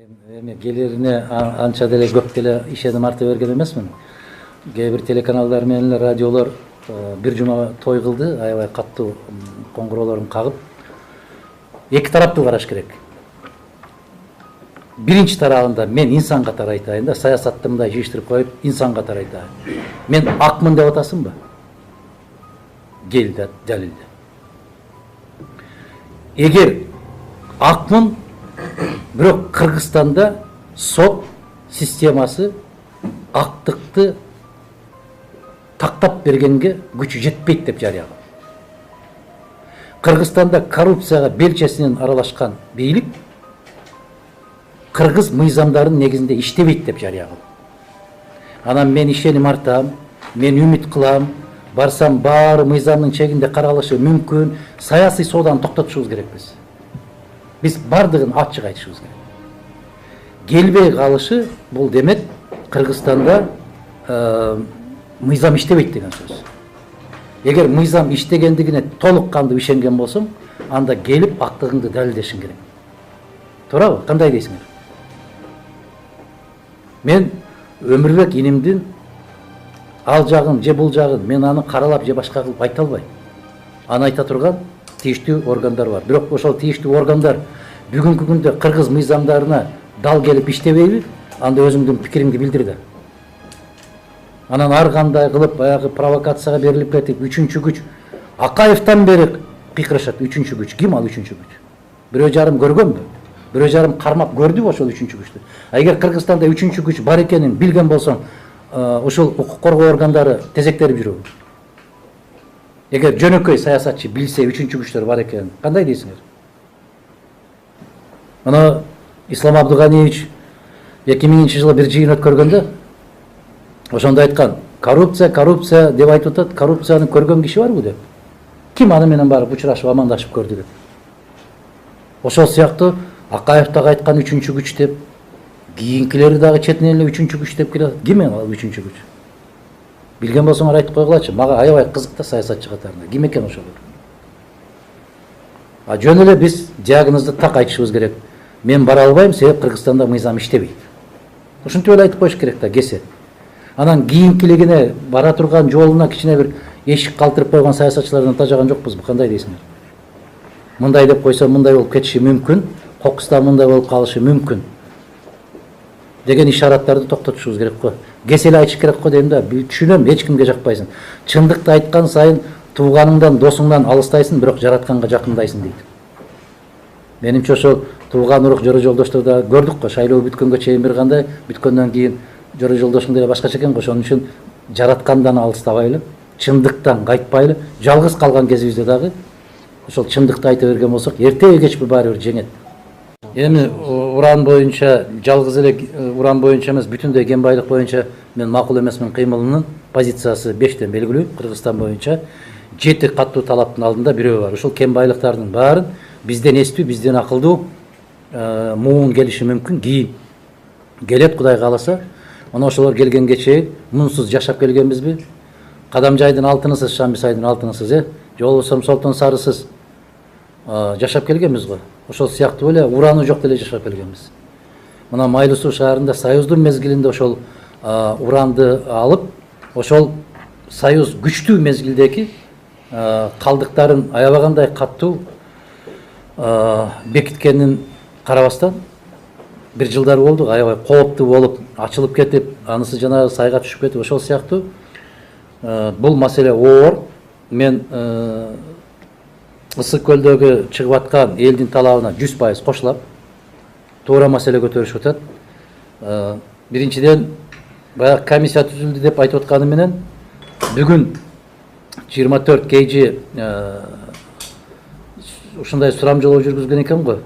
Эми келерине анча деле көп деле ишеним арта берген эмесмин. Кээ бир телеканалдар менен радиолор бир жума той кылды, аябай каттуу коңгуроолорун кагып. Эки тараптуу караш керек. Биринчи тарабында мен инсан катары айтайын да, саясатты мындай жыйыштырып коюп, инсан катары айтайын. Мен акмын деп атасыңбы? Кел да далилде. Эгер акмын, бирок Кыргызстанда сот системасы актыкты тактап бергенге күчү жетпейт деп жарыяган. Кыргызстанда коррупцияга белчесинен аралашкан бийлик кыргыз мыйзамдарын негизинде иштебейт деп жарыяган. Анан мен ишеним артам, мен үмүт кылам, барсам баары мыйзамдын чегинде каралышы мүмкүн, саясий сооданы токтотушубуз керекпиз. Биз бардыгын ачык айтышыбыз керек. Келбей калышы бул демек Кыргызстанда мыйзам иштебейт деген сөз. Эгер мыйзам иштегендигине толук кандуу ишенген болсоң, анда келип актыгыңды далилдешиң керек. Туурабы? Кандай дейсиңер? Мен Өмүрбек инимдин ал жагын же бул жагын мен аны каралап же башка кылып айта албайм. Аны айта турган тийиштүү органдар бар. Бирок ошол тийиштүү органдар бүгүнкү күндө кыргыз мыйзамдарына дал келип иштебейби? Анда өзүңдүн пикириңди билдир да. Анан ар кандай кылып баягы провокацияга берилип кетип, үчүнчү күч Акаевтан бери кыйкырышат. Үчүнчү күч ким ал үчүнчү күч? Бирөө жарым көргөнбү? Бирөө жарым кармап көрдүбү ошол үчүнчү күчтү? Эгер Кыргызстанда үчүнчү күч бар экенин билген болсоң, ошол укук коргоо органдары тезектерип жүрөбү? Эгер жөнөкөй саясатчы билсе үчүнчү күчтөр бар экенин, кандай дейсиңер? Мына Ислам Абдыганиевич 2000-жылы бир жыйын өткөргөндө ошондо айткан, коррупция деп айтып атат, коррупцияны көргөн киши барбы деп. Ким аны менен барып учурашып амандашып көрдү деп. Ошол сыяктуу Акаев дагы айткан үчүнчү күч деп, кийинкилери дагы четинен эле үчүнчү күч деп келет. Ким ал үчүнчү күч? Билген болсоңор айтып койгулачы. Мага аябай кызык да саясатчы катарында. Ким экен ошолор? Жөн эле биз диагнозду так айтышыбыз керек. Мен бара албайм, себеп Кыргызстанда мыйзам иштебейт. Ушинтип эле айтып коюш керек да, кесе. Анан кийинкилигине бара турган жолуна кичине бир эшик калтырып койгон саясатчылардан тажаган жокпузбу? Кандай дейсиңер? Мындай деп койсо мындай болуп кетиши мүмкүн, кокуста мындай болуп калышы мүмкүн деген ишараттарды токтотушубуз керек го. Кесе эле айтыш керек го дейм да. Түшүнөм, эч кимге жакпайсың. Чындыкты айткан сайын тууганыңдан, досуңдан алыстайсың, бирок жаратканга жакындайсың дейт. Менимче ошол тууган урук жора жолдошторду көрдүк го, шайлоо бүткөнгө чейин бир кандай, бүткөндөн кийин жора жолдошуң деле башкача экен го. Ошон үчүн жараткандан алыстабайлы, чындыктан кайтпайлы, жалгыз калган кезибизде дагы ошол чындыкты айта берген болсок, эртеби кечпи баары бир жеңет. Эми уран боюнча, жалгыз эле уран боюнча эмес, бүтүндөй кен байлык боюнча мен макул эмесмин кыймылынын позициясы 5тен белгилүү. Кыргызстан боюнча 7 каттуу талаптын алдында бирөө бар. Ошол кен байлыктардын баарын бизден эстүү, бизден акылдуу муун келиши мүмкүн. Кийин келет, Кудай кааласа. Мына ошолор келгенге чейин мунсуз жашап келгенбизби? Кадамжайдын алтынысыз, Шамбисайдын алтынысыз, же болбосо Солтон Сарысыз жашап келгенбиз го. Ошол сыяктуу эле ураны жок деле жашап келгенбиз. Мына Майлуу Суу шаарында Союздун мезгилинде ошол уранды алып, ошол Союз күчтүү мезгилдеги калдыктарын аябагандай каттуу бекиткенин карабастан бир жылдар болду, аябай кооптуу болуп, ачылып кетип, анысы жанагы сайга түшүп кетип, ошол сыяктуу бул маселе оор. Мен Ысык көлдөгү чыгып аткан элдин талабына 100% кошулам. Туура маселе көтөрүшүп атат. Биринчиден, баягы комиссия түзүлдү деп айтып атканы менен бүгүн 24 KG ушундай сурамжылоо жүргүзгөн экен го.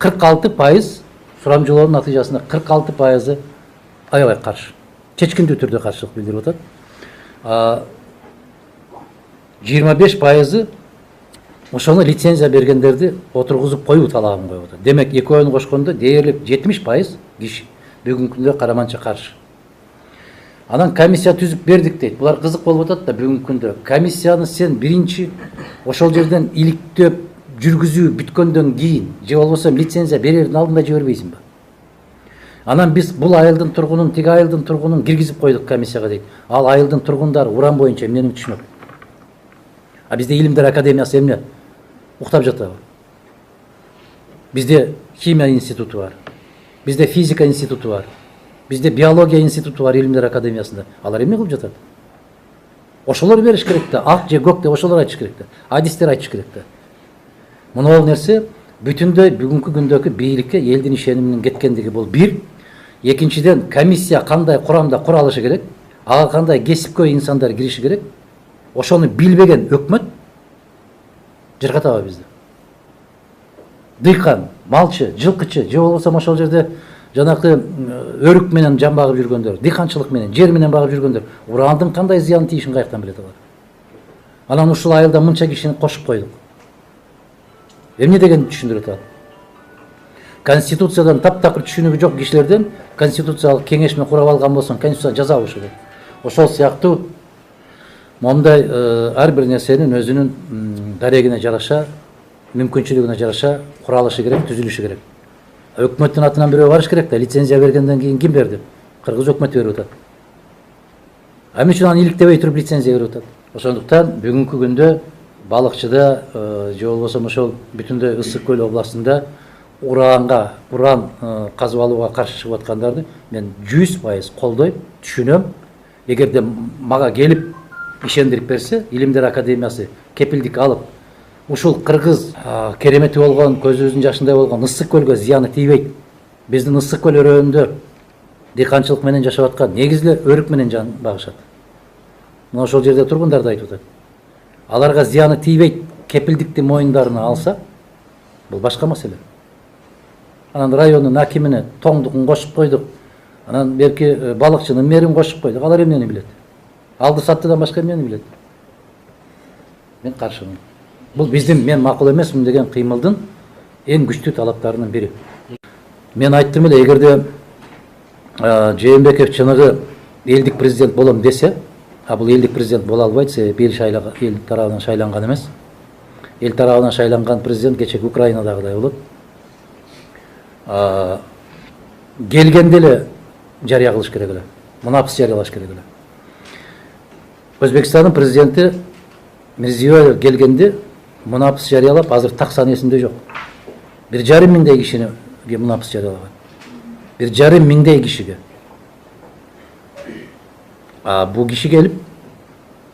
46% сурамжылоонун натыйжасында 46% аябай каршы. Чечкиндүү түрдө каршылык билдирип атат. 25% ошону лицензия бергендерди отургузуп коюу талабын коюп атат. Демек, экөөнү кошкондо дээрлик 70% киши бүгүнкү күндө караманча каршы. Анан комиссия түзүп бердик дейт. Булар кызык болуп атат да бүгүнкү күндө. Комиссияны сен биринчи ошол жерден иликтеп жүргүзүү бүткөндөн кийин же болбосо лицензия берердин алдында жибербейсиңби? Анан биз бул айылдын тургунун, тиги айылдын тургунун киргизип койдук комиссияга дейт. Ал айылдын тургундары уран боюнча эмнени түшүнөт? А бизде Илимдер Академиясы эмне? Уктап жатабы? Бизде химия институту бар. Бизде физика институту бар. Бизде биология институту бар Илимдер Академиясында. Алар эмне кылып жатат? Ошолор бериш керек да, ак же көк деп ошолор айтыш керек да. Адистер айтыш керек да. Мына нерсе бүтүндөй бүгүнкү күндөгү бийликке элдин ишениминин кеткендиги бул бир. Экинчиден, комиссия кандай курамда куралышы керек, ага кандай кесипкөй инсандар кириши керек. Ошону билбеген өкмөт жыргатабы бизди? Дыйкан, малчы, жылкычы, же болбосо ошол жерде жанакы өрүк менен жан багып жүргөндөр, дыйканчылык менен, жер менен багып жүргөндөр урандын кандай зыян тийишин каяктан билет алар? Анан ушул айылда мынча кишини кошуп койдук. Эмне дегенди түшүндүрөт ал? Конституциядан таптакыр түшүнүгү жок кишилерден конституциялык кеңешме курап алган болсоң, конституция жазабы ушул. Ошол сыяктуу мондай ар бир нерсенин өзүнүн дарегине жараша, мүмкүнчүлүгүнө жараша куралышы керек, түзүлүшү керек. Өкмөттүн атынан бирөө барыш керек да, лицензия бергенден кийин ким берди? Кыргыз өкмөтү берип атат. Эмне үчүн аны иликтебей туруп лицензия берип атат? Ошондуктан бүгүнкү күндө балыкчыда же болбосо ошол бүтүндөй Ысык көл областында уран казып алууга каршы чыгып аткандарды мен 100% колдойм, түшүнөм. Эгерде мага келип ишендирип берсе, Илимдер Академиясы кепилдик алып, ушул кыргыз керемети болгон, көзүбүздүн жашындай болгон Ысык көлгө зыяны тийбейт. Биздин Ысык көл өрөөнүндө дыйканчылык менен жашап аткан негизи эле өрүк менен жан багышат. Мына ошол жерде тургундар да айтып атат. Аларга зыяны тийбейт, кепилдикти мойундарына алса, бул башка маселе. Анан райондун акимине тоңдугун кошуп койдук. Анан берки балыкчынын мэрин кошуп койдук. Алар эмнени билет? Алды саттыдан башка эмнени билет? Мен каршымын. Бул биздин мен макул эмесмин деген кыймылдын эң күчтүү талаптарынын бири. Мен айттым эле, эгерде Жээнбеков чыныгы элдик президент болом десе, а бул элдик президент боло албайт, себеби эл тарабынан шайланган эмес. Эл тарабынан шайланган президент кечеги Украинадагыдай болот. Келгенде эле жарыя кылыш керек эле. Мунапыс жарыялаш керек эле. Өзбекстандын президенти Мирзиёев келгенде мунапыс жарыялап, азыр так сан эсимде жок. 1,5 миңдей кишине мунапыс жарыялаган. 1,5 миңдей кишиге. Бул киши келип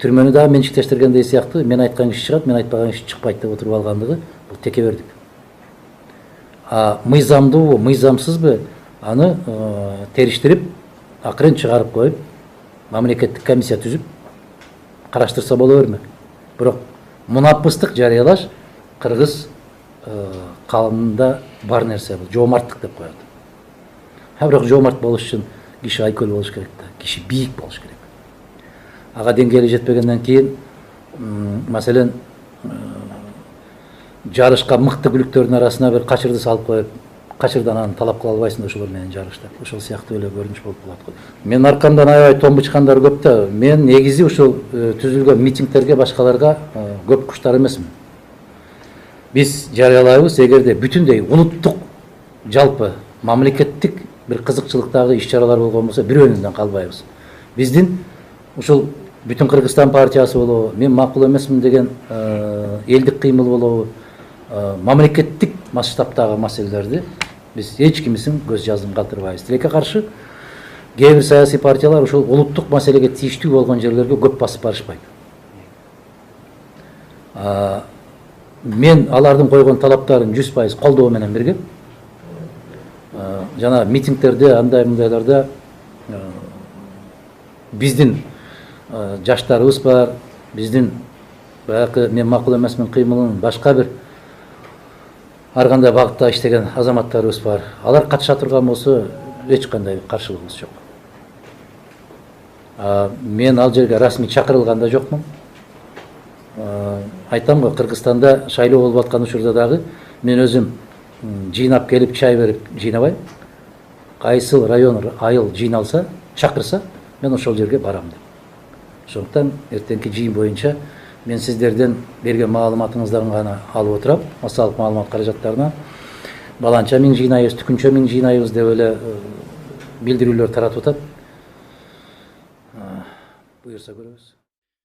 түрмөнү дагы менчиктештиргендей сыяктуу, мен айткан киши чыгат, мен айтпаган киши чыкпайт деп отуруп алгандыгы бул текебердик. Мыйзамдуубу, мыйзамсызбы аны териштирип, акырын чыгарып коюп, мамлекеттик комиссия түзүп караштырса боло бермек. Бирок мунапыстык жарыялаш кыргыз калымында бар нерсе, бул жоомарттык деп коет. Бирок жоомарт болуш үчүн киши айкөл болуш керек да, киши бийик болуш керек. Ага деңгээли жетпегенден кийин, маселен, жарышка мыкты күлүктөрдүн арасына бир качырды салып коюп, качырдан аны талап кыла албайсың да ошолор менен жарыштап. Ошол сыяктуу эле көрүнүш болуп калат го. Мен аркамдан аябай томбучкандар көп да, мен негизи ушул түзүлгөн митингтерге башкаларга көп куштар эмесмин. Биз жарыялайбыз, эгерде бүтүндөй улуттук жалпы мамлекеттик бир кызыкчылыктагы иш-чаралар болгон болсо, бирөөнүндөн калбайбыз. Биздин ушул бүтүн Кыргызстан партиясы болобу, мен макул эмесмин деген элдик кыймыл болобу, мамлекеттик масштабтагы маселелерди биз эч кимисин көз жаздын калтырбайбыз. Тилекке каршы кээ бир саясий партиялар ушул улуттук маселеге тийиштүү болгон жерлерге көп басып барышпайт. Мен алардын койгон талаптарын 100% колдоо менен бирге жана митингтерде, андай-мындайларда биздин жаштарыбыз бар, биздин баягы мен макул эмесмин кыймылынын башка бир ар кандай багытта иштеген азаматтарыбыз бар. Алар катыша турган болсо эч кандай каршылыгыбыз жок. Мен ал жерге расмий чакырылган да жокмун. Айтам го, Кыргызстанда шайлоо болуп аткан учурда дагы мен өзүм жыйнап келип чай берип жыйнабайм. Кайсыл район айыл жыйналса, чакырса, мен ошол жерге барам деп. Ошондуктан эртеңки жыйын боюнча мен сиздерден берген маалыматыңыздарды гана алып отурам, массалык маалымат каражаттарынан баланча миң жыйнайбыз, түкүнчө миң жыйнайбыз деп эле билдирүүлөр таратып атат. Буюрса көрөбүз.